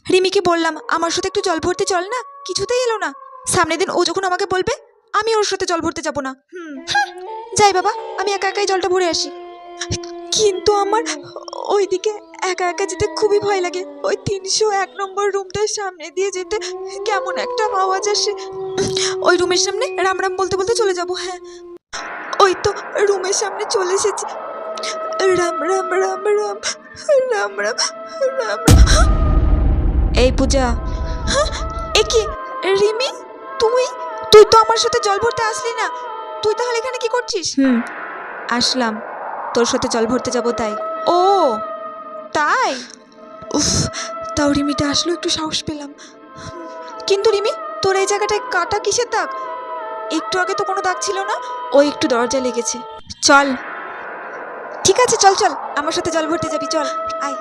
রিমিকে বললাম আমার সাথে একটু জল ভরতে চল না, কিছুতেই এলো না। সামনের দিন ও যখন আমাকে বলবে আমি ওর সাথে জল ভরতে যাব না। যাই বাবা, আমি একা একাই জলটা ভরে আসি। কিন্তু আমার ওইদিকে একা একা যেতে খুবই ভয় লাগে। ওই 301 নম্বর রুমটার সামনে দিয়ে যেতে কেমন একটা আওয়াজ আসে। ওই রুমের সামনে রাম রাম বলতে বলতে চলে যাব। হ্যাঁ, ওই তো রুমের সামনে চলে এসেছি। রাম রাম রাম রাম রাম রাম রাম। এই পূজা। এ কি রিমি, তুই তুই তো আমার সাথে জল ভরতে আসলি না, তুই তাহলে এখানে কি করছিস? আসলাম তোর সাথে জল ভরতে যাব তাই। ও তাই? উফ, তাও রিমিটা আসলো, একটু সাহস পেলাম। কিন্তু রিমি, তোর এই জায়গাটায় কাটা কিসের দাগ? একটু আগে তো কোনো দাগ ছিল না। ওই একটু দরজা লেগেছে। চল, ঠিক আছে চল চল, আমার সাথে জল ভরতে যাবি, চল আয়।